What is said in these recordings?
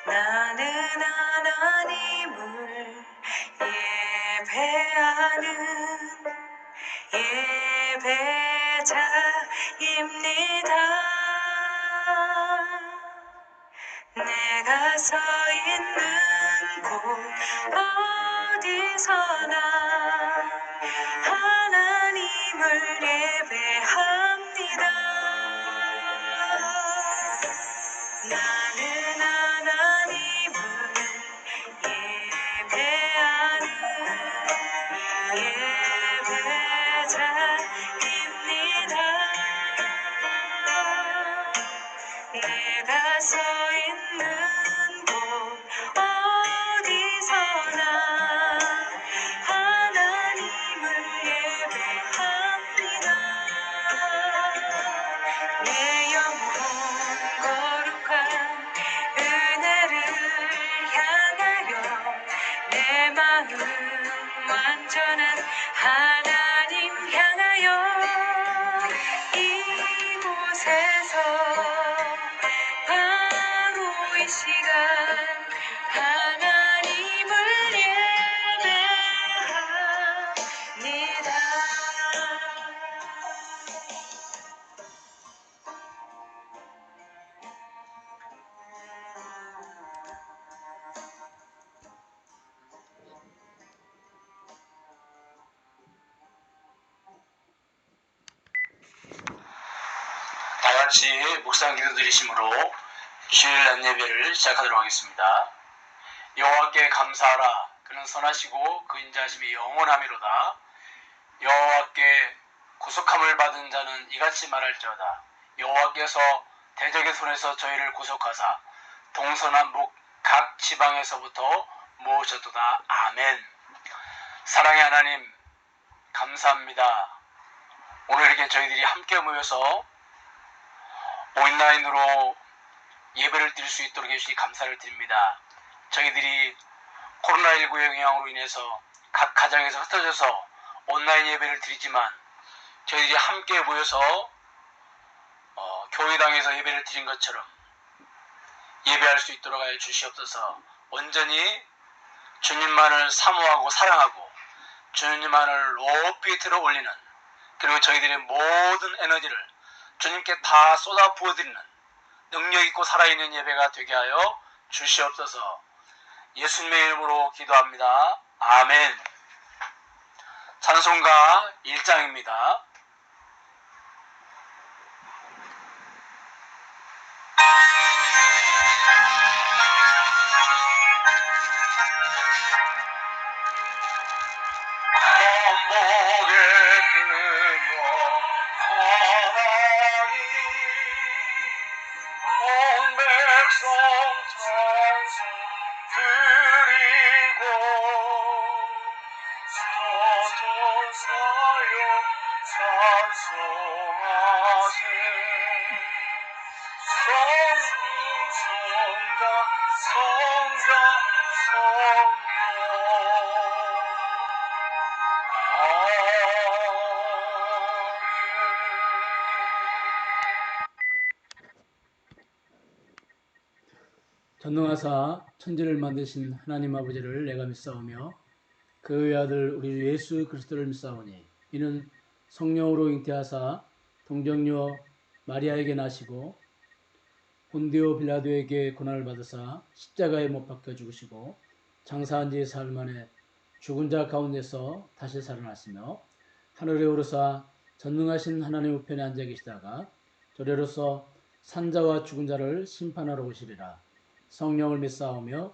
나는 하나님을 예배하는 예배자입니다. 내가 서 있는 곳 어디서나 하나님을 예배합니다. 나는 하나님을 예배하는 예배자입니다. 내가 서 있는 곳 어디서나 하나님을 예배합니다. 내 영혼 거룩한 은혜를 향하여 내 마음 완전한 하나님 향하여 이곳에서 바로 이 시간 하나님을 예배합니다. 다같이 묵상 기도 드리심으로 주일 낮 예배를 시작하도록 하겠습니다. 여호와께 감사하라. 그는 선하시고 그 인자하심이 영원하미로다. 여호와께 구속함을 받은 자는 이같이 말할지어다. 여호와께서 대적의 손에서 저희를 구속하사 동서남북 각 지방에서부터 모으셨도다. 아멘. 사랑의 하나님, 감사합니다. 오늘 이렇게 저희들이 함께 모여서 온라인으로 예배를 드릴 수 있도록 해주시니 감사를 드립니다. 저희들이 코로나19의 영향으로 인해서 각 가정에서 흩어져서 온라인 예배를 드리지만 저희들이 함께 모여서 교회당에서 예배를 드린 것처럼 예배할 수 있도록 하여 주시옵소서. 온전히 주님만을 사모하고 사랑하고 주님만을 높이 들어 올리는, 그리고 저희들의 모든 에너지를 주님께 다 쏟아 부어드리는 능력 있고 살아있는 예배가 되게 하여 주시옵소서. 예수님의 이름으로 기도합니다. 아멘. 찬송가 1장입니다. 만복의 그녀 하나님, 온 백성 찬송 드리고 서전사여 찬송하세. 성자 성령 전능하사 천지를 만드신 하나님 아버지를 내가 믿사오며 그의 아들 우리 주 예수 그리스도를 믿사오니 이는 성령으로 잉태하사 동정녀 마리아에게 나시고 본디오 빌라도에게 고난을 받으사 십자가에 못 박혀 죽으시고 장사한 지 사흘 만에 죽은 자 가운데서 다시 살아났으며 하늘에 오르사 전능하신 하나님 우편에 앉아 계시다가 저래로서 산자와 죽은 자를 심판하러 오시리라. 성령을 믿사오며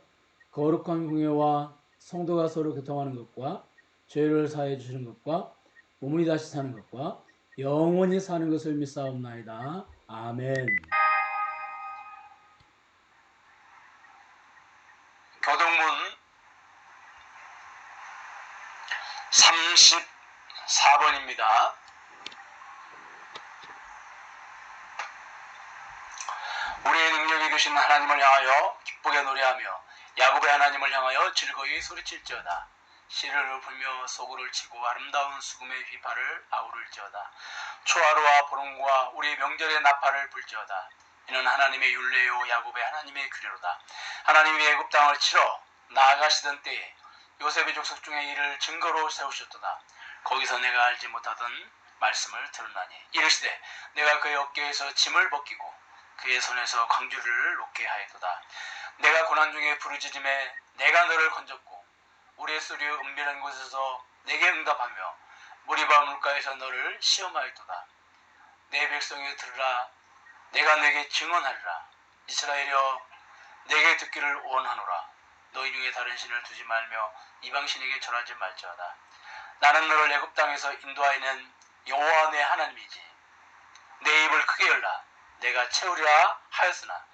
거룩한 공예와 성도가 서로 교통하는 것과 죄를 사해 주시는 것과 몸이 다시 사는 것과 영원히 사는 것을 믿사옵나이다. 아멘. 교동문 34번입니다. 우리의 능력이 되신 하나님을 향하여 기쁘게 노래하며 야곱의 하나님을 향하여 즐거이 소리칠지어다. 시를 읊으며 소구를 치고 아름다운 수금의 비파를 아우를지어다. 초하루와 보름과 우리 명절의 나팔을 불지어다. 이는 하나님의 율례요 야곱의 하나님의 규례로다. 하나님이 애굽 땅을 치러 나아가시던 때에 요셉의 족속 중에 이를 증거로 세우셨도다. 거기서 내가 알지 못하던 말씀을 들었나니 이르시되 내가 그의 어깨에서 짐을 벗기고 그의 손에서 광주를 놓게 하였도다. 내가 고난 중에 부르짖음에 내가 너를 건졌고 우리의 소리의 은밀한 곳에서 내게 응답하며 무리바 물가에서 너를 시험하였도다. 내 백성이 들으라. 내가 내게 증언하리라. 이스라엘이여 내게 듣기를 원하노라. 너희 중에 다른 신을 두지 말며 이방신에게 절하지 말지어다. 나는 너를 애굽 땅에서 인도하여낸 여호와 내 하나님이지. 내 입을 크게 열라. 내가 채우리라 하였으나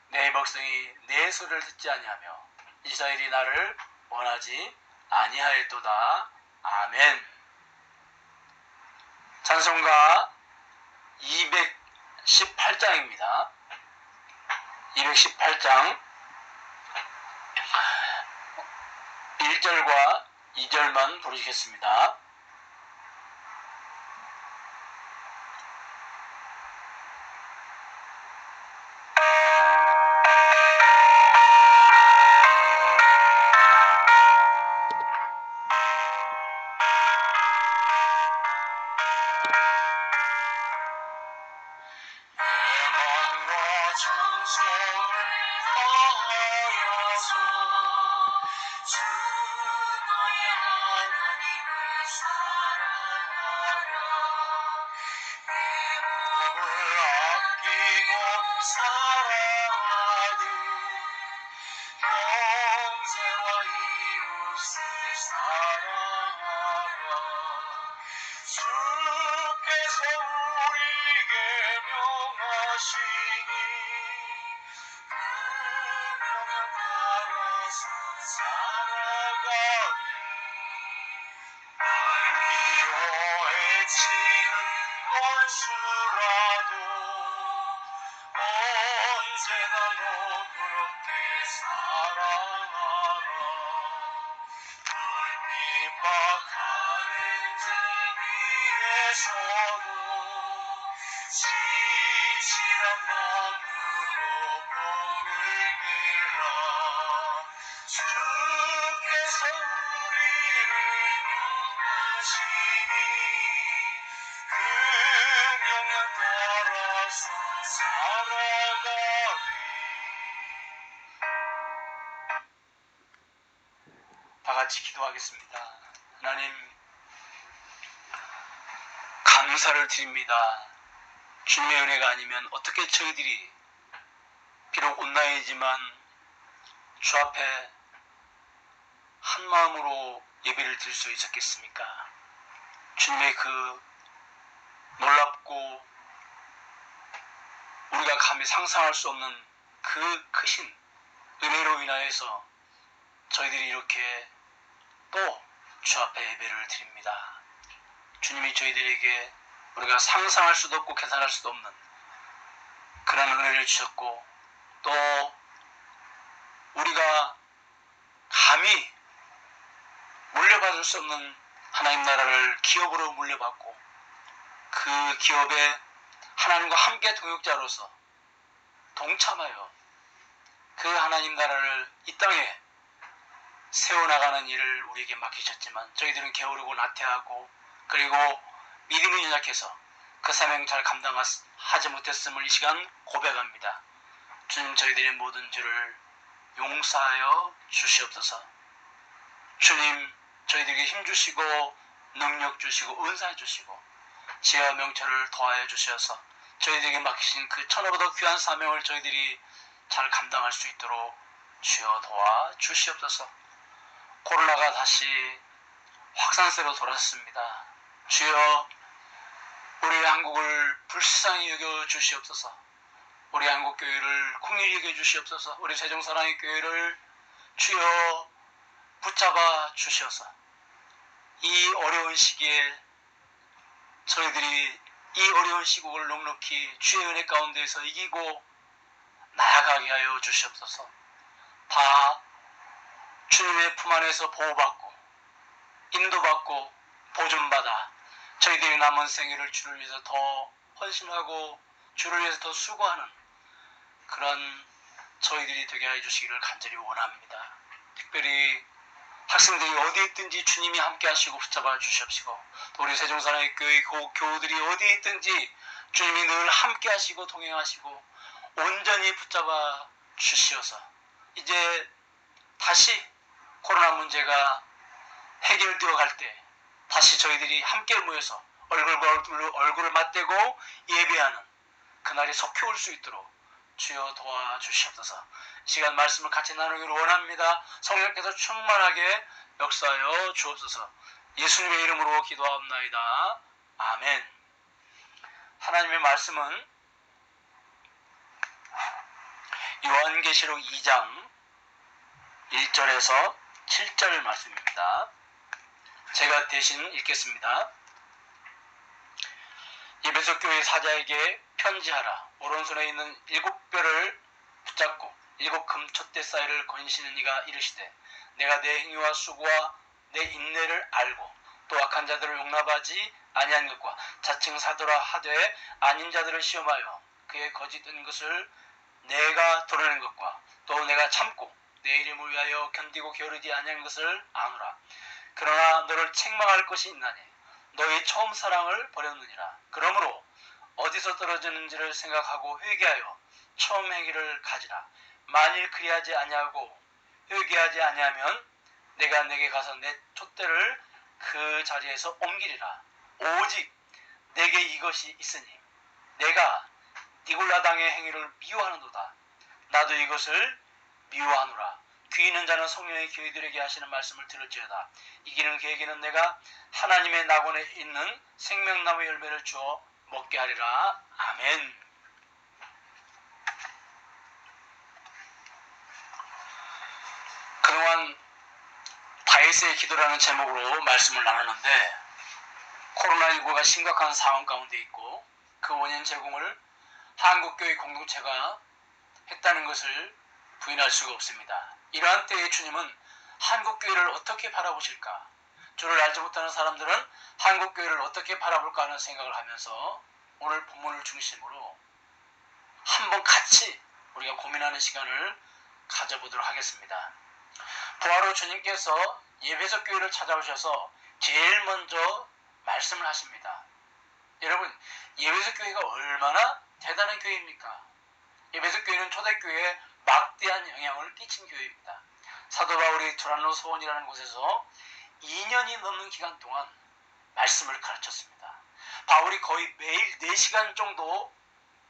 내 백성이 내 소리를 듣지 아니하며 이스라엘이 나를 원하지 아니하였도다. 아멘. 찬송가 218장입니다. 218장 1절과 2절만 부르시겠습니다. 마음과 정성을 다하여서 주 너의 하나님을 사랑하라. 내 몸을 아끼고 사랑하듯 형제와 이웃을 사랑하라. 주께서 우리에게 명하시니 그 명을 따라서 살아가리. 날 미워해치는 원수라도 언제나 너그럽게 사랑하라. 널 핍박하는 자 위에서도 진실한 마음으로 복을 빌라. 주께서 우리를 명하시니 그 명을 따라서 살아가리. 다 같이 기도하겠습니다. 하나님, 감사를 드립니다. 주님의 은혜가 아니면 어떻게 저희들이 비록 온라인이지만 주 앞에 한 마음으로 예배를 드릴 수 있었겠습니까? 주님의 그 놀랍고 우리가 감히 상상할 수 없는 그 크신 은혜로 인하여서 저희들이 이렇게 또 주 앞에 예배를 드립니다. 주님이 저희들에게 우리가 상상할 수도 없고 계산할 수도 없는 그런 은혜를 주셨고, 또 우리가 감히 물려받을 수 없는 하나님 나라를 기업으로 물려받고 그 기업에 하나님과 함께 동역자로서 동참하여 그 하나님 나라를 이 땅에 세워나가는 일을 우리에게 맡기셨지만 저희들은 게으르고 나태하고 그리고 믿음이 연약해서 그 사명 잘 감당하지 못했음을 이 시간 고백합니다. 주님, 저희들의 모든 죄를 용서하여 주시옵소서. 주님, 저희들에게 힘주시고 능력 주시고 은사 주시고 지혜와 명철을 더하여 주셔서 저희들에게 맡기신 그 천하보다 귀한 사명을 저희들이 잘 감당할 수 있도록 주여 도와 주시옵소서. 코로나가 다시 확산세로 돌았습니다. 주여, 우리 한국을 불쌍히 여겨 주시옵소서. 우리 한국교회를 긍휼히 여겨 주시옵소서. 우리 세종사랑의 교회를 주여 붙잡아 주셔서 이 어려운 시기에 저희들이 이 어려운 시국을 넉넉히 주의 은혜 가운데서 이기고 나아가게 하여 주시옵소서. 다 주님의 품 안에서 보호받고 인도받고 보존받아 저희들이 남은 생애를 주를 위해서 더 헌신하고 주를 위해서 더 수고하는 그런 저희들이 되게 해주시기를 간절히 원합니다. 특별히 학생들이 어디에 있든지 주님이 함께 하시고 붙잡아 주시옵시고, 또 우리 세종사랑의 교회 교우들이 어디에 있든지 주님이 늘 함께 하시고 동행하시고 온전히 붙잡아 주시어서 이제 다시 코로나 문제가 해결되어 갈 때 다시 저희들이 함께 모여서 얼굴과 얼굴을 맞대고 예배하는 그날이 속히 올 수 있도록 주여 도와주시옵소서. 이 시간 말씀을 같이 나누기를 원합니다. 성령께서 충만하게 역사하여 주옵소서. 예수님의 이름으로 기도하옵나이다. 아멘. 하나님의 말씀은 요한계시록 2장 1절에서 7절 말씀입니다. 제가 대신 읽겠습니다. 에베소 교회 사자에게 편지하라. 오른손에 있는 7뼈를 붙잡고 7 금촛대 사이를 건시는 이가 이르시되, 내가 내 행위와 수고와 내 인내를 알고 또 악한 자들을 용납하지 아니한 것과 자칭 사도라 하되 아닌 자들을 시험하여 그의 거짓된 것을 내가 드러낸 것과 또 내가 참고 내 이름을 위하여 견디고 게으르지 아니한 것을 아노라. 그러나 너를 책망할 것이 있나니 너의 처음 사랑을 버렸느니라. 그러므로 어디서 떨어졌는지를 생각하고 회개하여 처음 행위를 가지라. 만일 그리하지 아니하고 회개하지 아니하면 내가 내게 가서 내 촛대를 그 자리에서 옮기리라. 오직 내게 이것이 있으니 내가 니골라당의 행위를 미워하는도다. 나도 이것을 미워하노라. 귀 있는 자는 성령의 교회들에게 하시는 말씀을 들을지어다. 이기는 그에게는 내가 하나님의 낙원에 있는 생명나무 열매를 주어 먹게 하리라. 아멘. 그동안 다윗의 기도라는 제목으로 말씀을 나눴는데, 코로나19가 심각한 상황 가운데 있고 그 원인 제공을 한국교회 공동체가 했다는 것을 부인할 수가 없습니다. 이러한 때에 주님은 한국교회를 어떻게 바라보실까? 주를 알지 못하는 사람들은 한국교회를 어떻게 바라볼까 하는 생각을 하면서 오늘 본문을 중심으로 한번 같이 우리가 고민하는 시간을 가져보도록 하겠습니다. 부활후 주님께서 에베소 교회를 찾아오셔서 제일 먼저 말씀을 하십니다. 여러분, 에베소 교회가 얼마나 대단한 교회입니까? 에베소 교회는 초대교회에 막대한 영향을 끼친 교회입니다. 사도 바울이 두란노 소원이라는 곳에서 2년이 넘는 기간 동안 말씀을 가르쳤습니다. 바울이 거의 매일 4시간 정도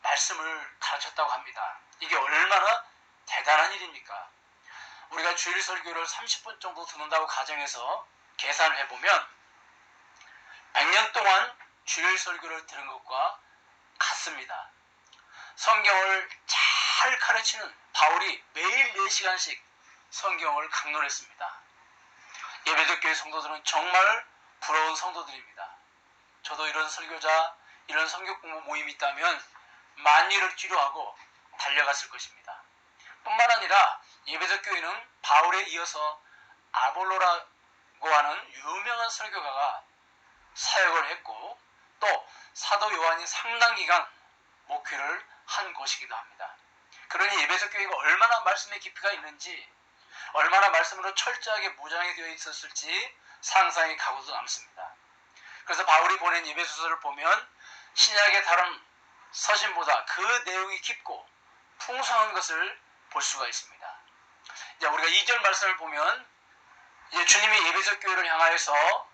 말씀을 가르쳤다고 합니다. 이게 얼마나 대단한 일입니까? 우리가 주일 설교를 30분 정도 듣는다고 가정해서 계산을 해보면 100년 동안 주일 설교를 들은 것과 같습니다. 성경을 잘 가르치는 바울이 매일 4시간씩 성경을 강론했습니다. 예배적 교회 성도들은 정말 부러운 성도들입니다. 저도 이런 설교자, 이런 성경 공부 모임이 있다면 만일을 치료하고 달려갔을 것입니다. 뿐만 아니라 예배적 교회는 바울에 이어서 아볼로라고 하는 유명한 설교가가 사역을 했고, 또 사도 요한이 상당 기간 목회를 한 곳이기도 합니다. 그러니 예배적 교회가 얼마나 말씀의 깊이가 있는지, 얼마나 말씀으로 철저하게 무장이 되어 있었을지 상상이 가고도 남습니다. 그래서 바울이 보낸 예배소서를 보면 신약의 다른 서신보다 그 내용이 깊고 풍성한 것을 볼 수가 있습니다. 이제 우리가 2절 말씀을 보면 이제 주님이 예배적 교회를 향하여서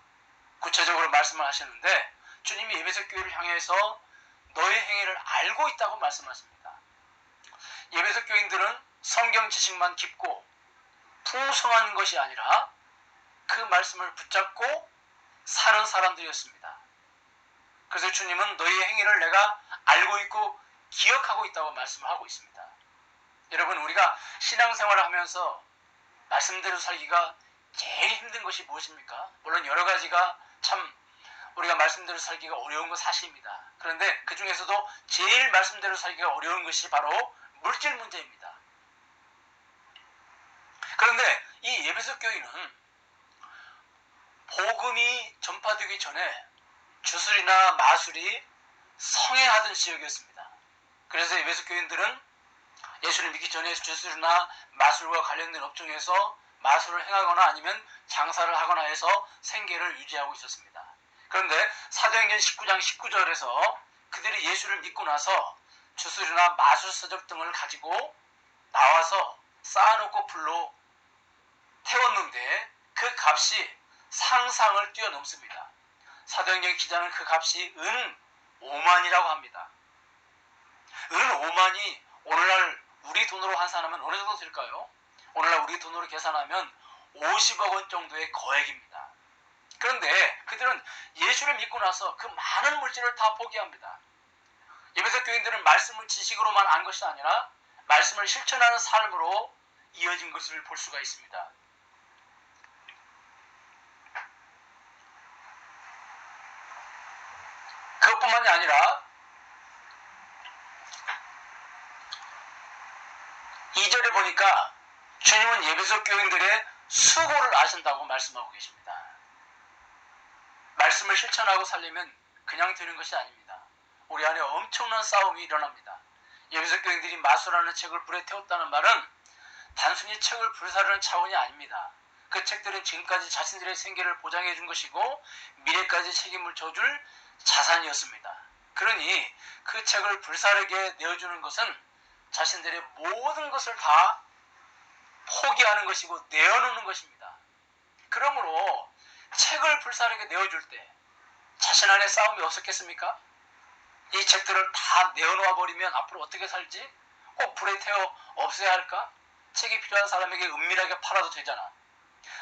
구체적으로 말씀을 하시는데, 주님이 예배적 교회를 향해서 너의 행위를 알고 있다고 말씀하십니다. 예배적 교인들은 성경 지식만 깊고 풍성한 것이 아니라 그 말씀을 붙잡고 사는 사람들이었습니다. 그래서 주님은 너의 행위를 내가 알고 있고 기억하고 있다고 말씀을 하고 있습니다. 여러분, 우리가 신앙생활을 하면서 말씀대로 살기가 제일 힘든 것이 무엇입니까? 물론 여러 가지가 참 우리가 말씀대로 살기가 어려운 건 사실입니다. 그런데 그 중에서도 제일 말씀대로 살기가 어려운 것이 바로 물질 문제입니다. 그런데 이 에베소 교회는 복음이 전파되기 전에 주술이나 마술이 성행하던 지역이었습니다. 그래서 에베소 교인들은 예수를 믿기 전에 주술이나 마술과 관련된 업종에서 마술을 행하거나 아니면 장사를 하거나 해서 생계를 유지하고 있었습니다. 그런데 사도행전 19장 19절에서 그들이 예수를 믿고 나서 주술이나 마술 서적 등을 가지고 나와서 쌓아놓고 불로 태웠는데 그 값이 상상을 뛰어넘습니다. 사도행전 기자는 그 값이 은 5만이라고 합니다. 은 5만이 오늘날 우리 돈으로 환산하면 어느 정도 될까요? 오늘날 우리 돈으로 계산하면 50억 원 정도의 거액입니다. 그런데 그들은 예수를 믿고 나서 그 많은 물질을 다 포기합니다. 에베소 교인들은 말씀을 지식으로만 안 것이 아니라 말씀을 실천하는 삶으로 이어진 것을 볼 수가 있습니다. 그것뿐만이 아니라 2절에 보니까 주님은 에베소 교인들의 수고를 아신다고 말씀하고 계십니다. 말씀을 실천하고 살려면 그냥 되는 것이 아닙니다. 우리 안에 엄청난 싸움이 일어납니다. 에베소 교인들이 마술하는 책을 불에 태웠다는 말은 단순히 책을 불사르는 차원이 아닙니다. 그 책들은 지금까지 자신들의 생계를 보장해 준 것이고 미래까지 책임을 져줄 자산이었습니다. 그러니 그 책을 불사르게 내어주는 것은 자신들의 모든 것을 다 포기하는 것이고 내어놓는 것입니다. 그러므로 책을 불사르게 내어줄 때 자신 안에 싸움이 없었겠습니까? 이 책들을 다 내어놓아 버리면 앞으로 어떻게 살지? 꼭 불에 태워 없애야 할까? 책이 필요한 사람에게 은밀하게 팔아도 되잖아.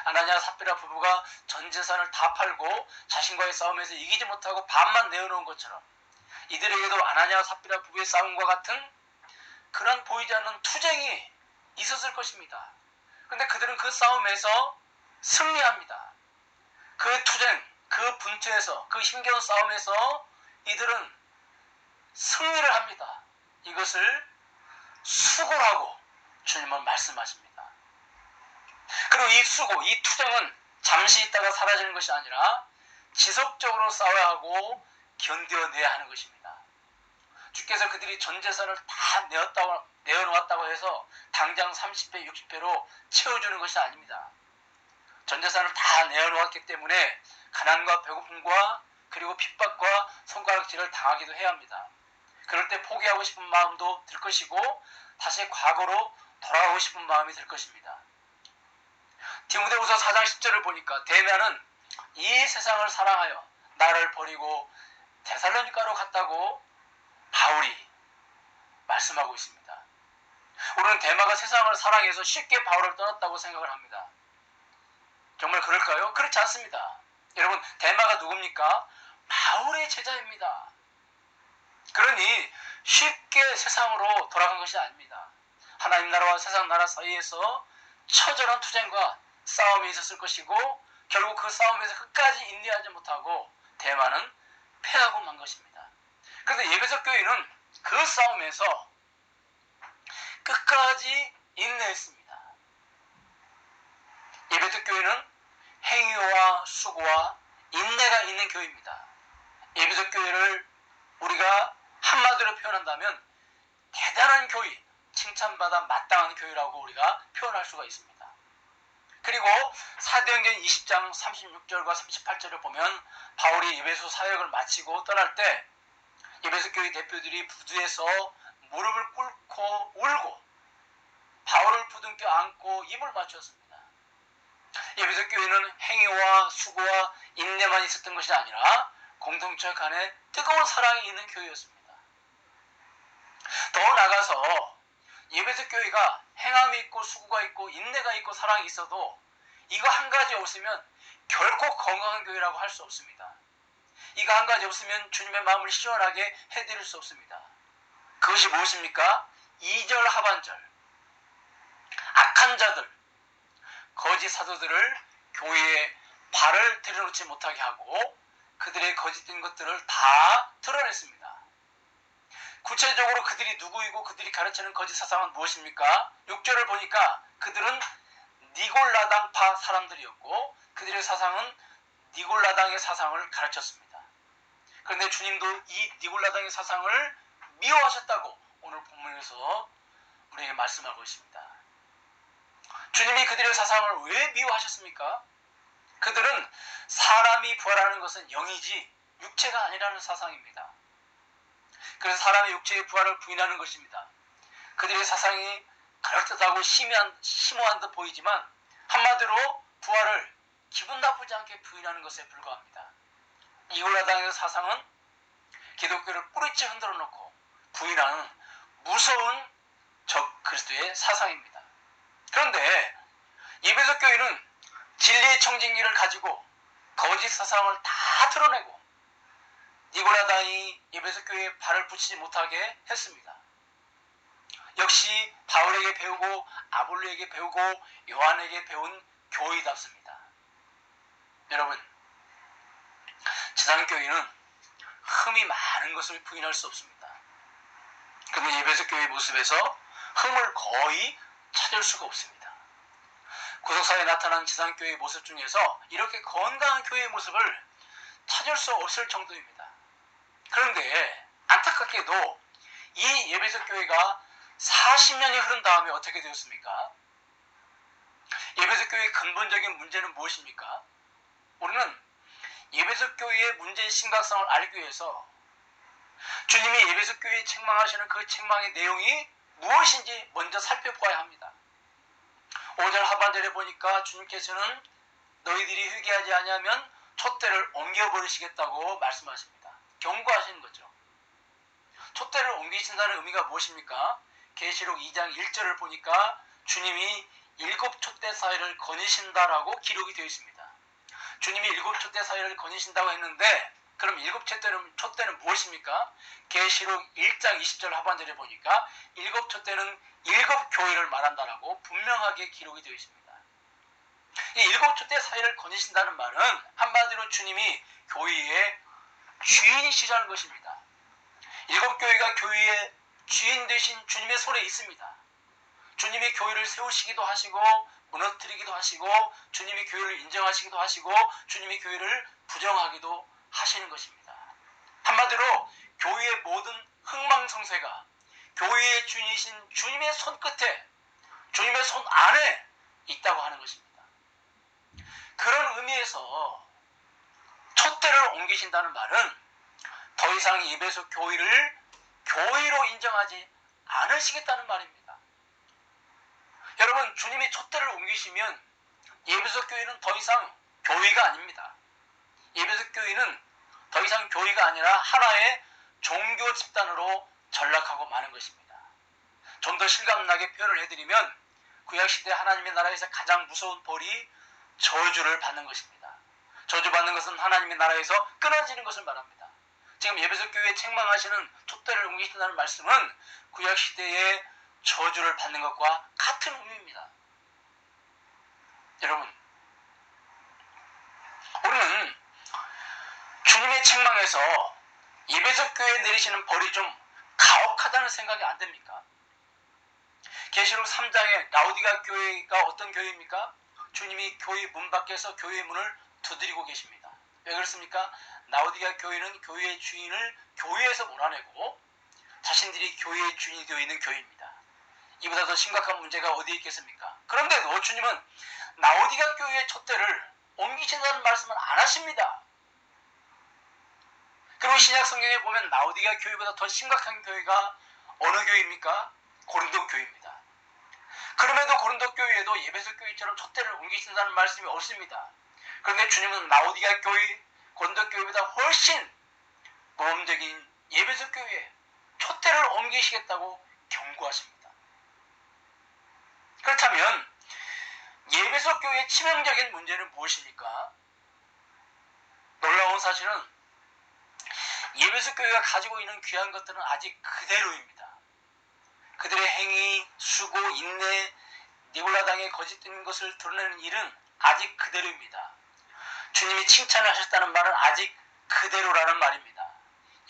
아나니아 삽비라 부부가 전 재산을 다 팔고 자신과의 싸움에서 이기지 못하고 반만 내어놓은 것처럼 이들에게도 아나니아 삽비라 부부의 싸움과 같은 그런 보이지 않는 투쟁이 있었을 것입니다. 그런데 그들은 그 싸움에서 승리합니다. 그 투쟁, 그 분투에서, 그 힘겨운 싸움에서 이들은 승리를 합니다. 이것을 수고라고 주님은 말씀하십니다. 그리고 이 수고, 이 투쟁은 잠시 있다가 사라지는 것이 아니라 지속적으로 싸워야 하고 견뎌내야 하는 것입니다. 주께서 그들이 전 재산을 다 내어놓았다고 해서 당장 30배, 60배로 채워주는 것이 아닙니다. 전 재산을 다 내어놓았기 때문에 가난과 배고픔과 그리고 핍박과 손가락질을 당하기도 해야 합니다. 그럴 때 포기하고 싶은 마음도 들 것이고 다시 과거로 돌아가고 싶은 마음이 들 것입니다. 디모데후서 4장 10절을 보니까 데미아는 이 세상을 사랑하여 나를 버리고 데살로니가로 갔다고 바울이 말씀하고 있습니다. 우리는 데마가 세상을 사랑해서 쉽게 바울을 떠났다고 생각을 합니다. 정말 그럴까요? 그렇지 않습니다. 여러분, 데마가 누굽니까? 바울의 제자입니다. 그러니 쉽게 세상으로 돌아간 것이 아닙니다. 하나님 나라와 세상 나라 사이에서 처절한 투쟁과 싸움이 있었을 것이고 결국 그 싸움에서 끝까지 인내하지 못하고 데마는 패하고 만 것입니다. 그런데 에베소 교회는 그 싸움에서 끝까지 인내했습니다. 에베소 교회는 행위와 수고와 인내가 있는 교회입니다. 에베소 교회를 우리가 한마디로 표현한다면 대단한 교회, 칭찬받아 마땅한 교회라고 우리가 표현할 수가 있습니다. 그리고 사도행전 20장 36절과 38절을 보면 바울이 에베소 사역을 마치고 떠날 때 에베소 교회 대표들이 부두에서 무릎을 꿇고 울고 바울을 부둥켜 안고 입을 맞췄습니다. 에베소 교회는 행위와 수고와 인내만 있었던 것이 아니라 공동체 간에 뜨거운 사랑이 있는 교회였습니다. 더 나아가서 에베소 교회가 행함이 있고 수고가 있고 인내가 있고 사랑이 있어도 이거 한 가지 없으면 결코 건강한 교회라고 할 수 없습니다. 이거 한 가지 없으면 주님의 마음을 시원하게 해드릴 수 없습니다. 그것이 무엇입니까? 2절 하반절 악한 자들, 거짓 사도들을 교회에 발을 들여놓지 못하게 하고 그들의 거짓된 것들을 다 드러냈습니다. 구체적으로 그들이 누구이고 그들이 가르치는 거짓 사상은 무엇입니까? 6절을 보니까 그들은 니골라당파 사람들이었고 그들의 사상은 니골라당의 사상을 가르쳤습니다. 그런데 주님도 이 니골라당의 사상을 미워하셨다고 오늘 본문에서 우리에게 말씀하고 있습니다. 주님이 그들의 사상을 왜 미워하셨습니까? 그들은 사람이 부활하는 것은 영이지 육체가 아니라는 사상입니다. 그래서 사람의 육체의 부활을 부인하는 것입니다. 그들의 사상이 그럴듯하고 심오한 듯 보이지만 한마디로 부활을 기분 나쁘지 않게 부인하는 것에 불과합니다. 니골라당의 사상은 기독교를 뿌리째 흔들어 놓고 부인하는 무서운 적 그리스도의 사상입니다. 그런데 에베소 교회는 진리의 청진기를 가지고 거짓 사상을 다 드러내고 니골라당이 에베소 교회에 발을 붙이지 못하게 했습니다. 역시 바울에게 배우고 아볼로에게 배우고 요한에게 배운 교회답습니다. 여러분, 지상교회는 흠이 많은 것을 부인할 수 없습니다. 그런데 에베소 교회의 모습에서 흠을 거의 찾을 수가 없습니다. 구속사에 나타난 지상교회의 모습 중에서 이렇게 건강한 교회의 모습을 찾을 수 없을 정도입니다. 그런데 안타깝게도 이 에베소 교회가 40년이 흐른 다음에 어떻게 되었습니까? 에베소 교회의 근본적인 문제는 무엇입니까? 우리는 에베소 교회의 문제의 심각성을 알기 위해서 주님이 에베소 교회에 책망하시는 그 책망의 내용이 무엇인지 먼저 살펴보아야 합니다. 5절 하반절에 보니까 주님께서는 너희들이 회개하지 아니하면 촛대를 옮겨버리시겠다고 말씀하십니다. 경고하시는 거죠. 촛대를 옮기신다는 의미가 무엇입니까? 계시록 2장 1절을 보니까 주님이 7 촛대 사이를 거니신다라고 기록이 되어 있습니다. 주님이 7 촛대 사이를 거니신다고 했는데 그럼 7 촛대는 무엇입니까? 계시록 1장 20절 하반절에 보니까 7 촛대는 7 교회를 말한다라고 분명하게 기록이 되어 있습니다. 이 7 촛대 사이를 거니신다는 말은 한마디로 주님이 교회의 주인이시라는 것입니다. 7 교회가 교회의 주인 되신 주님의 손에 있습니다. 주님이 교회를 세우시기도 하시고 무너뜨리기도 하시고 주님이 교회를 인정하시기도 하시고 주님이 교회를 부정하기도 하시는 것입니다. 한마디로 교회의 모든 흥망성쇠가 교회의 주인이신 주님의 손끝에 주님의 손 안에 있다고 하는 것입니다. 그런 의미에서 촛대를 옮기신다는 말은 더 이상 에베소 교회를 교회로 인정하지 않으시겠다는 말입니다. 여러분, 주님이 촛대를 옮기시면 에베소 교회는 더 이상 교회가 아닙니다. 에베소 교회는 더 이상 교회가 아니라 하나의 종교 집단으로 전락하고 마는 것입니다. 좀 더 실감나게 표현을 해드리면 구약시대 하나님의 나라에서 가장 무서운 벌이 저주를 받는 것입니다. 저주받는 것은 하나님의 나라에서 끊어지는 것을 말합니다. 지금 에베소 교회에 책망하시는 촛대를 옮기신다는 말씀은 구약시대의 저주를 받는 것과 같은 의미입니다. 여러분, 우리는 주님의 책망에서 에베소 교회에 내리시는 벌이 좀 가혹하다는 생각이 안 됩니까? 계시록 3장에 라오디가 교회가 어떤 교회입니까? 주님이 교회 문 밖에서 교회의 문을 두드리고 계십니다. 왜 그렇습니까? 라오디가 교회는 교회의 주인을 교회에서 몰아내고 자신들이 교회의 주인이 되어 있는 교회입니다. 이보다 더 심각한 문제가 어디에 있겠습니까? 그런데도 주님은 라오디가 교회의 촛대를 옮기신다는 말씀은 안 하십니다. 그리고 신약 성경에 보면 라오디가 교회보다 더 심각한 교회가 어느 교회입니까? 고린도 교회입니다. 그럼에도 고린도 교회에도 에베소 교회처럼 촛대를 옮기신다는 말씀이 없습니다. 그런데 주님은 라오디가 교회, 고린도 교회보다 훨씬 모범적인 에베소 교회에 촛대를 옮기시겠다고 경고하십니다. 그렇다면 에베소 교회의 치명적인 문제는 무엇입니까? 놀라운 사실은 에베소 교회가 가지고 있는 귀한 것들은 아직 그대로입니다. 그들의 행위, 수고, 인내, 니골라당의 거짓된 것을 드러내는 일은 아직 그대로입니다. 주님이 칭찬을 하셨다는 말은 아직 그대로라는 말입니다.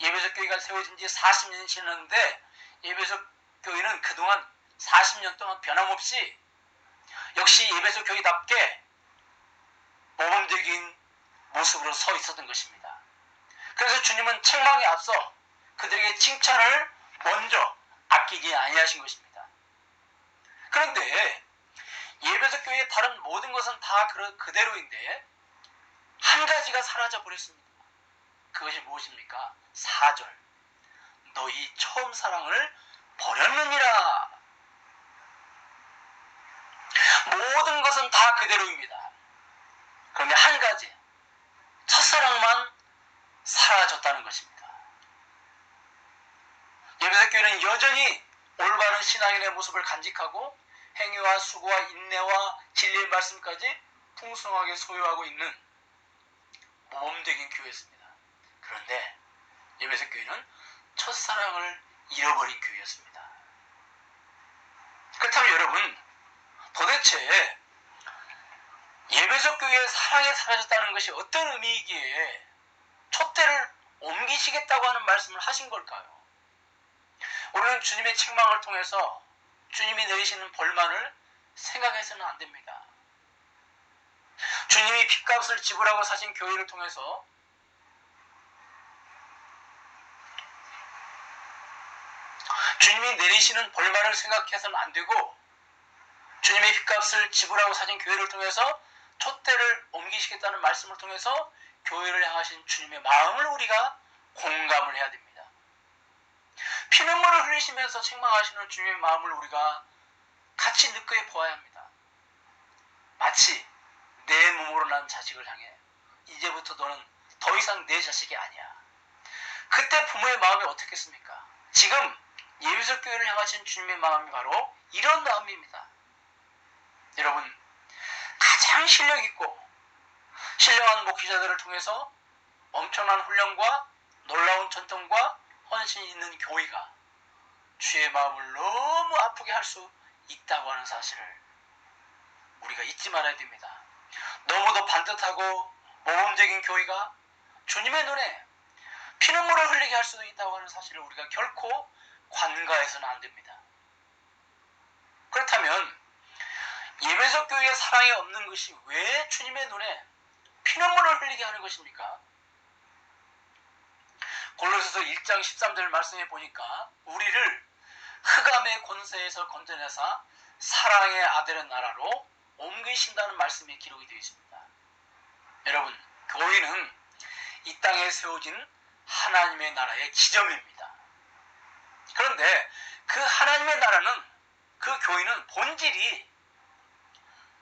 에베소 교회가 세워진 지 40년이 지났는데 에베소 교회는 그동안 40년 동안 변함없이 역시 에베소 교회답게 모범적인 모습으로 서 있었던 것입니다. 그래서 주님은 책망에 앞서 그들에게 칭찬을 먼저 아끼지 아니하신 것입니다. 그런데 예배석 교회의 다른 모든 것은 다 그대로인데 한 가지가 사라져 버렸습니다. 그것이 무엇입니까? 4절. 너희 처음 사랑을 버렸느니라. 모든 것은 다 그대로입니다. 그런데 한 가지, 첫사랑만 사라졌다는 것입니다. 예배석 교회는 여전히 올바른 신앙인의 모습을 간직하고 행위와 수고와 인내와 진리의 말씀까지 풍성하게 소유하고 있는 모범적인 교회였습니다. 그런데 예배석 교회는 첫사랑을 잃어버린 교회였습니다. 그렇다면 여러분, 도대체 예배석 교회의 사랑이 사라졌다는 것이 어떤 의미이기에 촛대를 옮기시겠다고 하는 말씀을 하신 걸까요? 우리는 주님의 책망을 통해서 주님이 내리시는 벌만을 생각해서는 안 됩니다. 주님이 핏값을 지불하고 사신 교회를 통해서 주님이 내리시는 벌만을 생각해서는 안 되고, 주님의 핏값을 지불하고 사신 교회를 통해서 촛대를 옮기시겠다는 말씀을 통해서 교회를 향하신 주님의 마음을 우리가 공감을 해야 됩니다. 피눈물을 흘리시면서 책망하시는 주님의 마음을 우리가 같이 느껴 보아야 합니다. 마치 내 몸으로 난 자식을 향해 이제부터 너는 더 이상 내 자식이 아니야. 그때 부모의 마음이 어떻겠습니까? 지금 예배석 교회를 향하신 주님의 마음이 바로 이런 마음입니다. 여러분, 가장 실력 있고 신령한 목회자들을 통해서 엄청난 훈련과 놀라운 전통과 헌신이 있는 교회가 주의 마음을 너무 아프게 할 수 있다고 하는 사실을 우리가 잊지 말아야 됩니다. 너무도 반듯하고 모범적인 교회가 주님의 눈에 피눈물을 흘리게 할 수도 있다고 하는 사실을 우리가 결코 관가해서는 안 됩니다. 그렇다면 예배석 교회의 사랑이 없는 것이 왜 주님의 눈에 피눈물을 흘리게 하는 것입니까? 골로새서 1장 13절 말씀해 보니까 우리를 흑암의 권세에서 건져내사 사랑의 아들의 나라로 옮기신다는 말씀이 기록이 되어 있습니다. 여러분, 교회는 이 땅에 세워진 하나님의 나라의 지점입니다. 그런데 그 하나님의 나라는, 그 교회는 본질이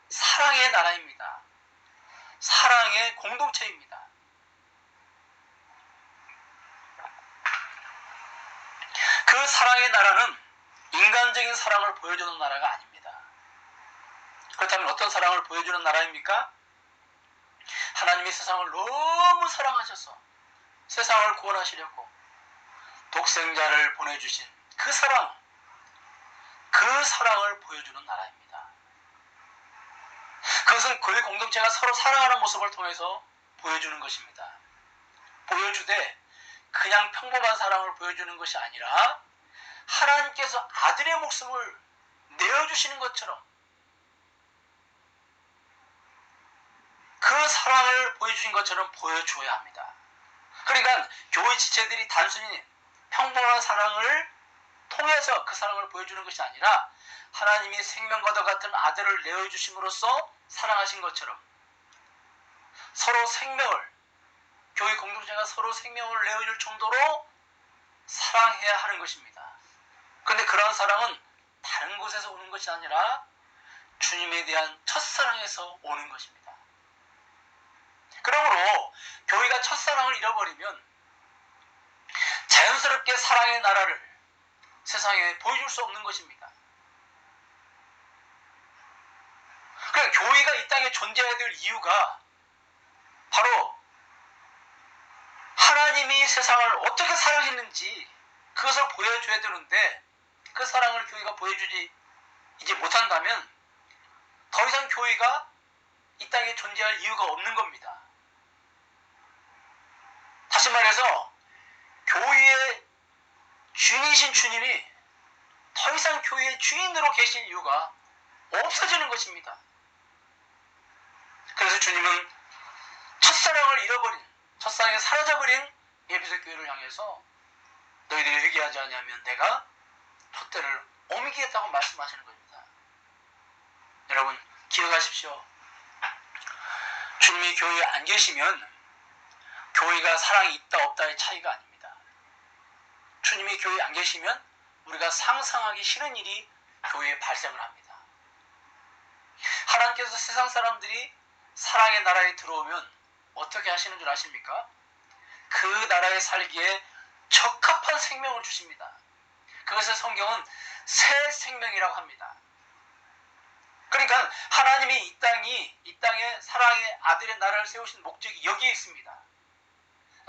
사랑의 나라입니다. 사랑의 공동체입니다. 그 사랑의 나라는 인간적인 사랑을 보여주는 나라가 아닙니다. 그렇다면 어떤 사랑을 보여주는 나라입니까? 하나님이 세상을 너무 사랑하셔서 세상을 구원하시려고 독생자를 보내주신 그 사랑을 보여주는 나라입니다. 그것은 교회 공동체가 서로 사랑하는 모습을 통해서 보여주는 것입니다. 보여주되 그냥 평범한 사랑을 보여주는 것이 아니라 하나님께서 아들의 목숨을 내어주시는 것처럼 그 사랑을 보여주신 것처럼 보여주어야 합니다. 그러니까 교회 지체들이 단순히 평범한 사랑을 통해서 그 사랑을 보여주는 것이 아니라 하나님이 생명과도 같은 아들을 내어주심으로써 사랑하신 것처럼 서로 생명을, 교회 공동체가 서로 생명을 내어줄 정도로 사랑해야 하는 것입니다. 그런데 그런 사랑은 다른 곳에서 오는 것이 아니라 주님에 대한 첫사랑에서 오는 것입니다. 그러므로 교회가 첫사랑을 잃어버리면 자연스럽게 사랑의 나라를 세상에 보여줄 수 없는 것입니다. 그러니까 교회가 이 땅에 존재해야 될 이유가 바로 하나님이 세상을 어떻게 사랑했는지 그것을 보여줘야 되는데, 그 사랑을 교회가 보여주지 이제 못한다면 더 이상 교회가 이 땅에 존재할 이유가 없는 겁니다. 다시 말해서 교회의 주인이신 주님이 더 이상 교회의 주인으로 계실 이유가 없어지는 것입니다. 그래서 주님은 첫사랑을 잃어버린, 첫사랑이 사라져버린 에베소 교회를 향해서 너희들이 회개하지 않으면 내가 촛대를 옮기겠다고 말씀하시는 겁니다. 여러분 기억하십시오. 주님이 교회에 안 계시면 교회가 사랑이 있다 없다의 차이가 아닙니다. 주님이 교회에 안 계시면 우리가 상상하기 싫은 일이 교회에 발생을 합니다. 하나님께서 세상 사람들이 사랑의 나라에 들어오면 어떻게 하시는 줄 아십니까? 그 나라에 살기에 적합한 생명을 주십니다. 그것을 성경은 새 생명이라고 합니다. 그러니까 하나님이 이 땅에 사랑의 아들의 나라를 세우신 목적이 여기에 있습니다.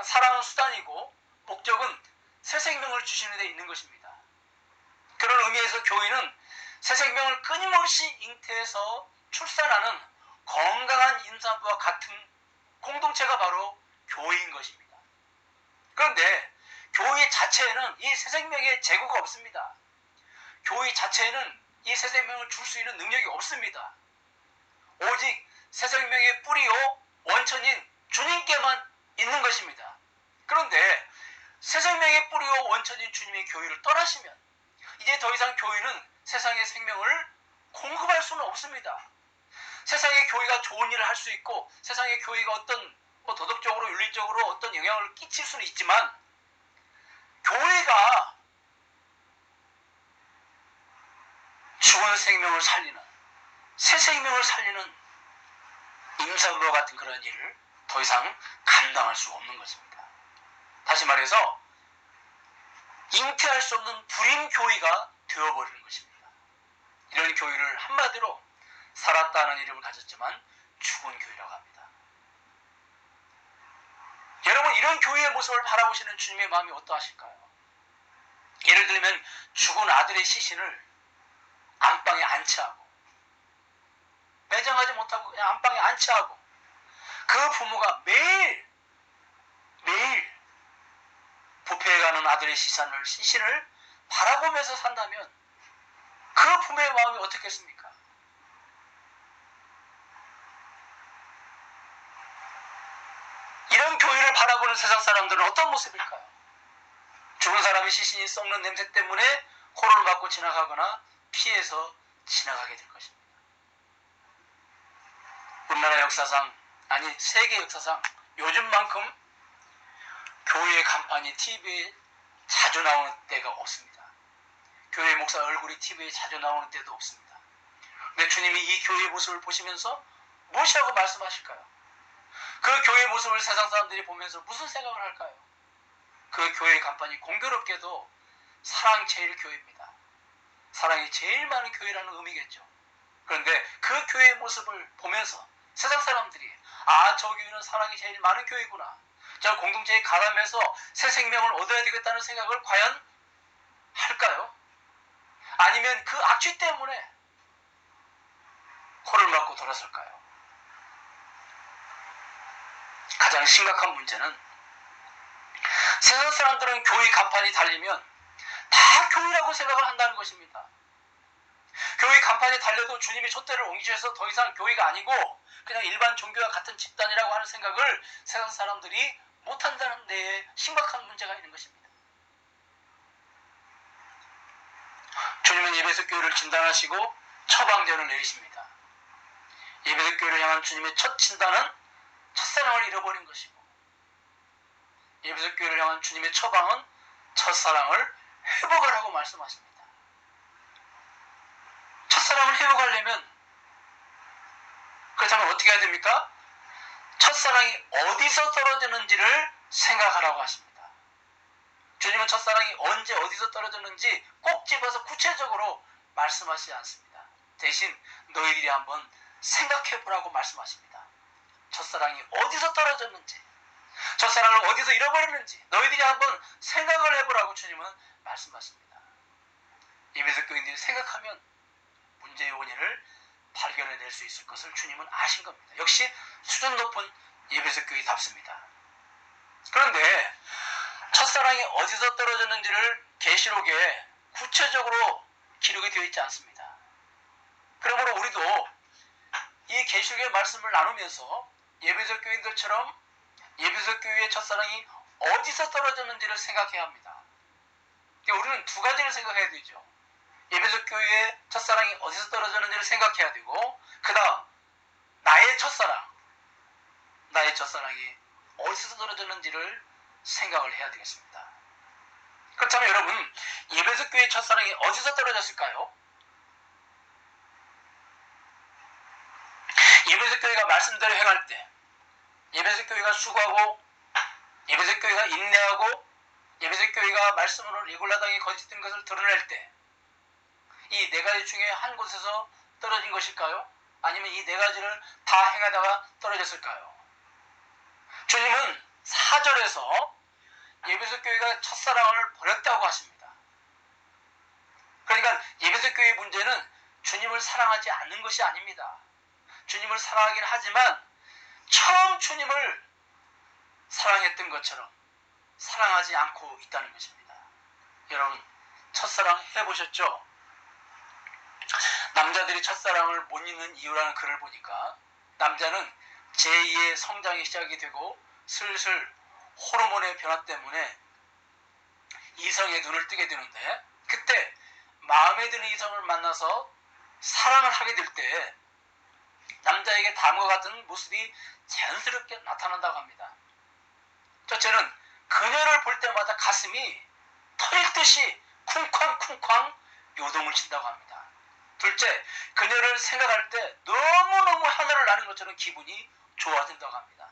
사랑은 수단이고 목적은 새 생명을 주시는 데 있는 것입니다. 그런 의미에서 교회는 새 생명을 끊임없이 잉태해서 출산하는 건강한 임산부와 같은 공동체가 바로 교회인 것입니다. 그런데 교회 자체에는 이 새 생명의 재고가 없습니다. 교회 자체에는 이 새 생명을 줄 수 있는 능력이 없습니다. 오직 새 생명의 뿌리요 원천인 주님께만 있는 것입니다. 그런데 새 생명의 뿌리요 원천인 주님의 교회를 떠나시면 이제 더 이상 교회는 세상의 생명을 공급할 수는 없습니다. 세상의 교회가 좋은 일을 할 수 있고 세상의 교회가 어떤 도덕적으로 윤리적으로 어떤 영향을 끼칠 수는 있지만 교회가 죽은 생명을 살리는 새 생명을 살리는 임산부와 같은 그런 일을 더 이상 감당할 수가 없는 것입니다. 다시 말해서 잉태할 수 없는 불임 교회가 되어버리는 것입니다. 이런 교회를 한마디로 살았다는 이름을 가졌지만 죽은 교회라고 합니다. 여러분 이런 교회의 모습을 바라보시는 주님의 마음이 어떠하실까요? 예를 들면 죽은 아들의 시신을 안방에 안치하고 매장하지 못하고 그냥 안방에 안치하고 그 부모가 매일 부패해가는 아들의 시신을 바라보면서 산다면 그 부모의 마음이 어떻겠습니까? 이런 교회를 바라보는 세상 사람들은 어떤 모습일까요? 죽은 사람의 시신이 썩는 냄새 때문에 코를 막고 지나가거나 피해서 지나가게 될 것입니다. 우리나라 역사상, 아니 세계 역사상 요즘만큼 교회의 간판이 TV에 자주 나오는 때가 없습니다. 교회 목사 얼굴이 TV에 자주 나오는 때도 없습니다. 근데 주님이 이 교회의 모습을 보시면서 무엇이라고 말씀하실까요? 그 교회의 모습을 세상 사람들이 보면서 무슨 생각을 할까요? 그 교회의 간판이 공교롭게도 사랑 제일 교회입니다. 사랑이 제일 많은 교회라는 의미겠죠. 그런데 그 교회의 모습을 보면서 세상 사람들이 저 교회는 사랑이 제일 많은 교회구나. 저 공동체에 가담해서 새 생명을 얻어야 되겠다는 생각을 과연 할까요? 아니면 그 악취 때문에 코를 막고 돌아설까요? 가장 심각한 문제는 세상 사람들은 교회 간판이 달리면 다 교회라고 생각을 한다는 것입니다. 교회 간판이 달려도 주님이 촛대를 옮기셔서 더 이상 교회가 아니고 그냥 일반 종교와 같은 집단이라고 하는 생각을 세상 사람들이 못한다는 데에 심각한 문제가 있는 것입니다. 주님은 예배석 교회를 진단하시고 처방전을 내리십니다. 예배석 교회를 향한 주님의 첫 진단은 첫사랑을 잃어버린 것이고 예배석 교회를 향한 주님의 처방은 첫사랑을 회복하라고 말씀하십니다. 첫사랑을 회복하려면 그렇다면 어떻게 해야 됩니까? 첫사랑이 어디서 떨어지는지를 생각하라고 하십니다. 주님은 첫사랑이 언제 어디서 떨어졌는지 꼭 집어서 구체적으로 말씀하시지 않습니다. 대신 너희들이 한번 생각해보라고 말씀하십니다. 첫사랑이 어디서 떨어졌는지, 첫사랑을 어디서 잃어버렸는지 너희들이 한번 생각을 해보라고 주님은 말씀하십니다. 예배석 교인들이 생각하면 문제의 원인을 발견해낼 수 있을 것을 주님은 아신 겁니다. 역시 수준 높은 예배석 교회답습니다. 그런데 첫사랑이 어디서 떨어졌는지를 계시록에 구체적으로 기록이 되어 있지 않습니다. 그러므로 우리도 이 계시록의 말씀을 나누면서 예배석 교인들처럼 예배소 교회의 첫사랑이 어디서 떨어졌는지를 생각해야 합니다. 그러니까 우리는 두 가지를 생각해야 되죠. 예배소 교회의 첫사랑이 어디서 떨어졌는지를 생각해야 되고, 그 다음 나의 첫사랑이 어디서 떨어졌는지를 생각을 해야 되겠습니다. 그렇다면 여러분, 예배소 교회의 첫사랑이 어디서 떨어졌을까요? 예배소 교회가 말씀대로 행할 때, 예배소 교회가 수고하고, 예배소 교회가 인내하고, 예배소 교회가 말씀으로 리골라당이 거짓된 것을 드러낼 때, 이 네 가지 중에 한 곳에서 떨어진 것일까요? 아니면 이 네 가지를 다 행하다가 떨어졌을까요? 주님은 4절에서 예배소 교회가 첫사랑을 버렸다고 하십니다. 그러니까 예배소 교회의 문제는 주님을 사랑하지 않는 것이 아닙니다. 주님을 사랑하긴 하지만 처음 주님을 사랑했던 것처럼 사랑하지 않고 있다는 것입니다. 여러분, 첫사랑 해보셨죠? 남자들이 첫사랑을 못 잊는 이유라는 글을 보니까 남자는 제2의 성장이 시작이 되고 슬슬 호르몬의 변화 때문에 이성의 눈을 뜨게 되는데, 그때 마음에 드는 이성을 만나서 사랑을 하게 될 때 남자에게 다음과 같은 모습이 자연스럽게 나타난다고 합니다. 첫째는 그녀를 볼 때마다 가슴이 터질 듯이 쿵쾅쿵쾅 요동을 친다고 합니다. 둘째, 그녀를 생각할 때 너무너무 하늘을 나는 것처럼 기분이 좋아진다고 합니다.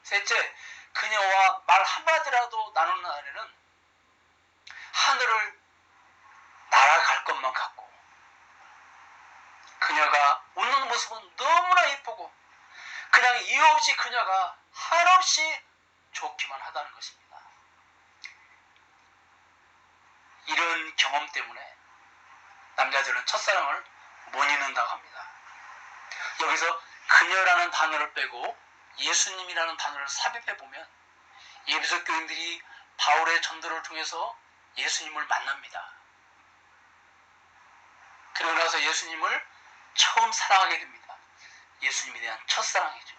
셋째, 그녀와 말 한마디라도 나누는 날에는 하늘을 날아갈 것만 같고, 그녀가 웃는 모습은 너무나 예쁘고 그냥 이유 없이 그녀가 한없이 좋기만 하다는 것입니다. 이런 경험 때문에 남자들은 첫사랑을 못 잊는다고 합니다. 여기서 그녀라는 단어를 빼고 예수님이라는 단어를 삽입해 보면 예배소 교인들이 바울의 전도를 통해서 예수님을 만납니다. 그러고 나서 예수님을 처음 사랑하게 됩니다. 예수님에 대한 첫사랑이죠.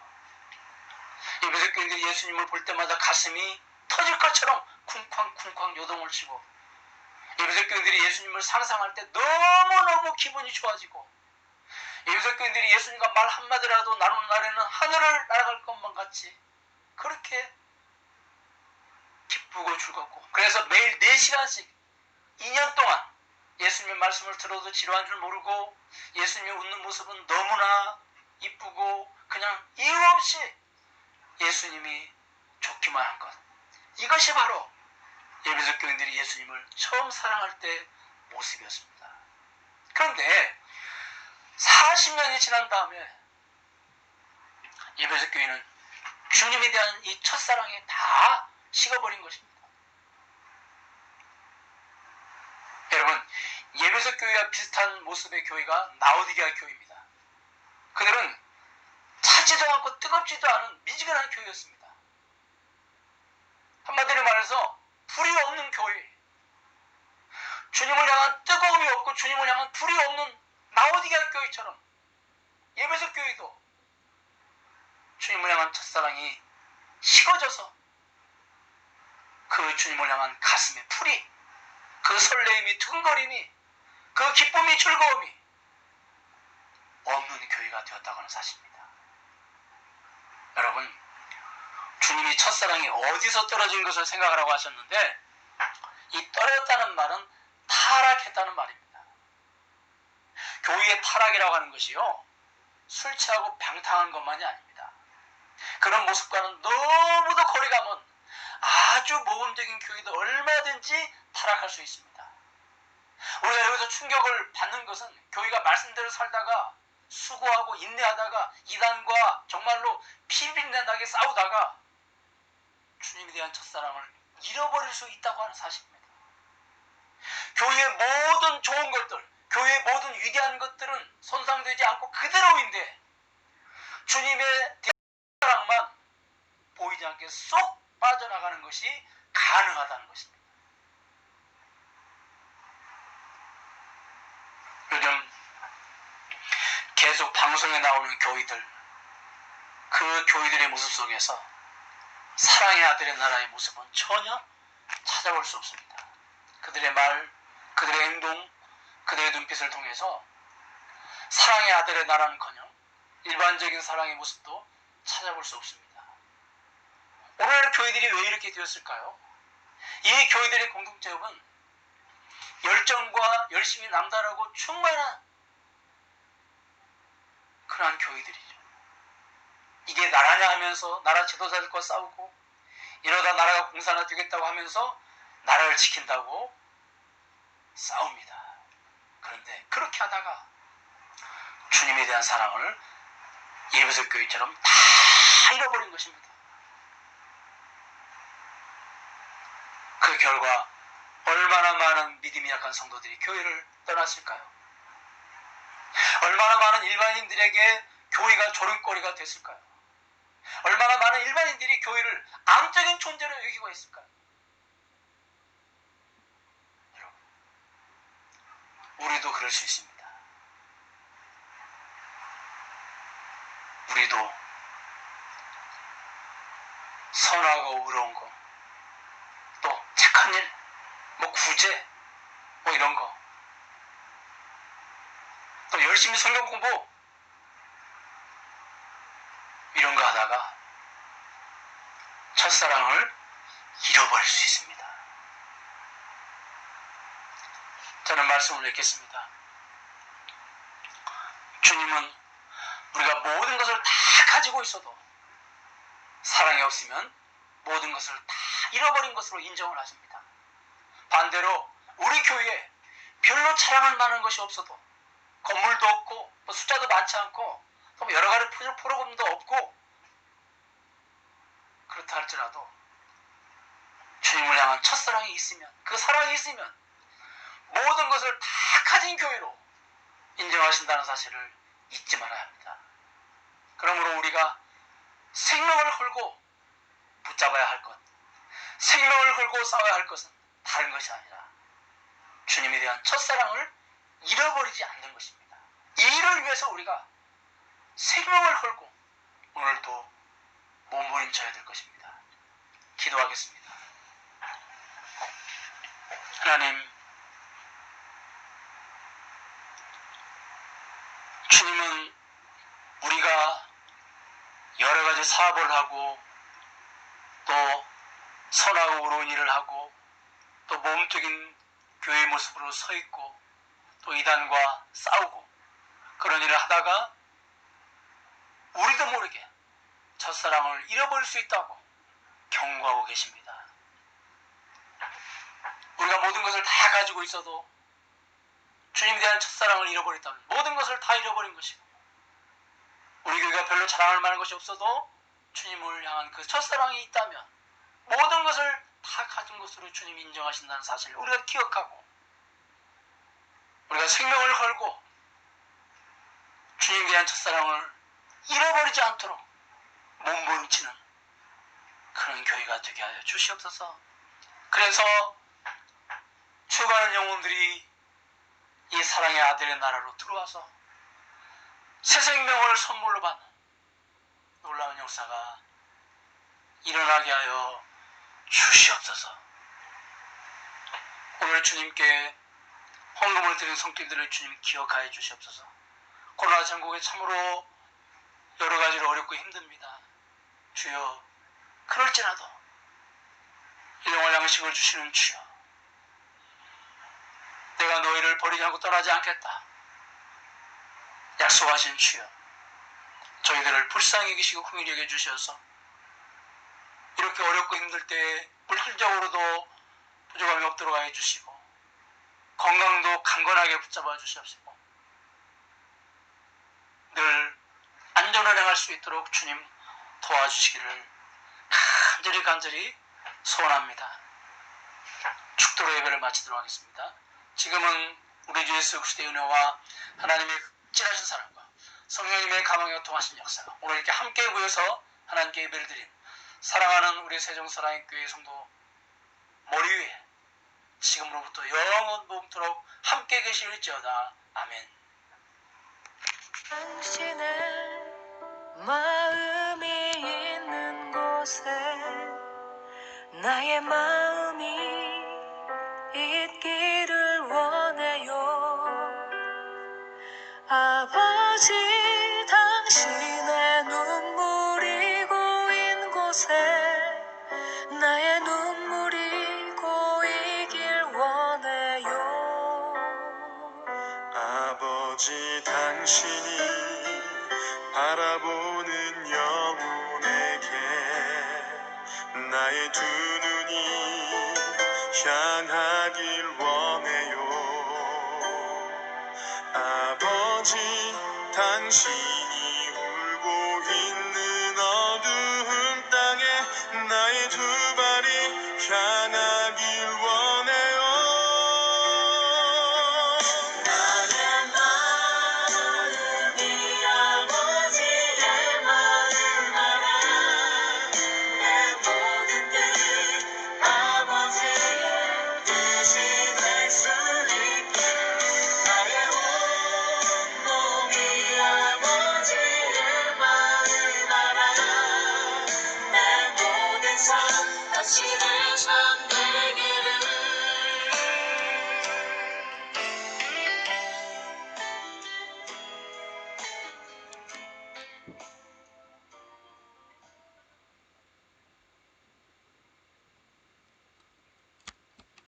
예배소 교인들이 예수님을 볼 때마다 가슴이 터질 것처럼 쿵쾅쿵쾅 요동을 치고, 예배소 교인들이 예수님을 상상할 때 너무너무 기분이 좋아지고, 예배소 교인들이 예수님과 말 한마디라도 나누는 날에는 하늘을 날아갈 것만 같이 그렇게 기쁘고 즐겁고, 그래서 매일 4시간씩 2년 동안 예수님의 말씀을 들어도 지루한 줄 모르고 예수님이 웃는 모습은 너무나 이쁘고 그냥 이유 없이 예수님이 좋기만 한 것, 이것이 바로 예배소 교인들이 예수님을 처음 사랑할 때 모습이었습니다. 그런데 40년이 지난 다음에 예배소 교인은 주님에 대한 이 첫사랑이 다 식어버린 것입니다. 여러분, 예배소 교회와 비슷한 모습의 교회가 라오디게아 교회입니다. 그들은 차지도 않고 뜨겁지도 않은 미지근한 교회였습니다. 한마디로 말해서 불이 없는 교회, 주님을 향한 뜨거움이 없고 주님을 향한 불이 없는 라오디게아 교회처럼 예배소 교회도 주님을 향한 첫사랑이 식어져서 그 주님을 향한 가슴의 풀이, 그 설레임이, 두근거림이, 그 기쁨이, 즐거움이 없는 교회가 되었다고 하는 사실입니다. 여러분, 주님이 첫사랑이 어디서 떨어진 것을 생각하라고 하셨는데, 이 떨어졌다는 말은 타락했다는 말입니다. 교회의 타락이라고 하는 것이요, 술 취하고 방탕한 것만이 아닙니다. 그런 모습과는 너무도 거리가 먼 아주 모범적인 교회도 얼마든지 타락할 수 있습니다. 우리가 여기서 충격을 받는 것은 교회가 말씀대로 살다가 수고하고 인내하다가 이단과 정말로 피비린내나게 싸우다가 주님에 대한 첫사랑을 잃어버릴 수 있다고 하는 사실입니다. 교회의 모든 좋은 것들, 교회의 모든 위대한 것들은 손상되지 않고 그대로인데 주님의 사랑만 보이지 않게 쏙 빠져나가는 것이 가능하다는 것입니다. 요즘 계속 방송에 나오는 교회들, 그 교회들의 모습 속에서 사랑의 아들의 나라의 모습은 전혀 찾아볼 수 없습니다. 그들의 말, 그들의 행동, 그들의 눈빛을 통해서 사랑의 아들의 나라는커녕 일반적인 사랑의 모습도 찾아볼 수 없습니다. 오늘날 교회들이 왜 이렇게 되었을까요? 이 교회들의 공통점은 열정과 열심히 남다르고 충만한 그러한 교회들이죠. 이게 나라냐 하면서 나라 지도자들과 싸우고, 이러다 나라가 공산화 되겠다고 하면서 나라를 지킨다고 싸웁니다. 그런데 그렇게 하다가 주님에 대한 사랑을 예배석 교회처럼 다 잃어버린 것입니다. 그 결과 얼마나 많은 믿음이 약한 성도들이 교회를 떠났을까요? 얼마나 많은 일반인들에게 교회가 조롱거리가 됐을까요? 얼마나 많은 일반인들이 교회를 암적인 존재로 여기고 있을까요? 여러분, 우리도 그럴 수 있습니다. 우리도 선하고 의로운 거, 또 착한 일, 뭐 구제, 뭐 이런 거, 또 열심히 성경 공부, 이런 거 하다가 첫사랑을 잃어버릴 수 있습니다. 저는 말씀을 읽겠습니다. 주님은 우리가 모든 것을 다 가지고 있어도 사랑이 없으면 모든 것을 다 잃어버린 것으로 인정을 하십니다. 반대로 우리 교회에 별로 자랑할 만한 것이 없어도, 건물도 없고 뭐 숫자도 많지 않고 또 여러 가지 프로그램도 없고, 그렇다 할지라도 주님을 향한 첫사랑이 있으면, 그 사랑이 있으면 모든 것을 다 가진 교회로 인정하신다는 사실을 잊지 말아야 합니다. 그러므로 우리가 생명을 걸고 붙잡아야 할 것, 생명을 걸고 싸워야 할 것은 다른 것이 아니라 주님에 대한 첫사랑을 잃어버리지 않는 것입니다. 이 일을 위해서 우리가 생명을 걸고 오늘도 몸부림쳐야 될 것입니다. 기도하겠습니다. 하나님, 주님은 우리가 여러 가지 사업을 하고 또 선하고 의로운 일을 하고 또 모험적인 교회의 모습으로 서 있고 또 이단과 싸우고 그런 일을 하다가 우리도 모르게 첫사랑을 잃어버릴 수 있다고 경고하고 계십니다. 우리가 모든 것을 다 가지고 있어도 주님에 대한 첫사랑을 잃어버렸다면 모든 것을 다 잃어버린 것이고, 우리 교회가 별로 자랑할 만한 것이 없어도 주님을 향한 그 첫사랑이 있다면 모든 것을 다 가진 것으로 주님이 인정하신다는 사실을 우리가 기억하고, 우리가 생명을 걸고 주님에 대한 첫사랑을 잃어버리지 않도록 몸부림치는 그런 교회가 되게 하여 주시옵소서. 그래서 죽어가는 영혼들이 이 사랑의 아들의 나라로 들어와서 새 생명을 선물로 받는 놀라운 역사가 일어나게 하여 주시옵소서. 오늘 주님께 헌금을 드린 손길들을 주님 기억하여 주시옵소서. 코로나 전국에 참으로 여러 가지로 어렵고 힘듭니다. 주여, 그럴지라도 일용할 양식을 주시는 주여, 내가 너희를 버리지 않고 떠나지 않겠다 약속하신 주여, 저희들을 불쌍히 여기시고 긍휼히 여겨 주셔서 이렇게 어렵고 힘들 때 물질적으로도 부족함이 없도록 하여 주시고 건강도 강건하게 붙잡아 주시옵시고 늘 안전을 행할 수 있도록 주님 도와주시기를 간절히 소원합니다. 축도로 예배를 마치도록 하겠습니다. 지금은 우리 주 예수 그리스도의 은혜와 하나님의 진하신 사랑과 성령님의 감화가 통하신 역사가 오늘 이렇게 함께 모여서 하나님께 예배를 드린 사랑하는 우리 세종사랑의 교회 성도 머리 위에 지금으로부터 영원 몸토록 함께 계실지어다. 아멘. 당신의 마음이 있는 곳에 나의 마음이 있기를 원해요. 아버지, 당신의 눈물이 고인 곳에 나의 눈물이 고이길 원해요. 아버지, 당신이 바라보는 영혼에게 나의 두 눈이 향하길 원해요. 아버지, 당신이 울고 있는 어두운 땅에 나의 두 발이 향하길 원해요. 나의 마음이 아버지의 마음 알아. 내 모든 뜻 아버지의 뜻이 될 수 있게 나의 온몸이 아버지의 마음 알아. 내 모든 삶 당신의 삶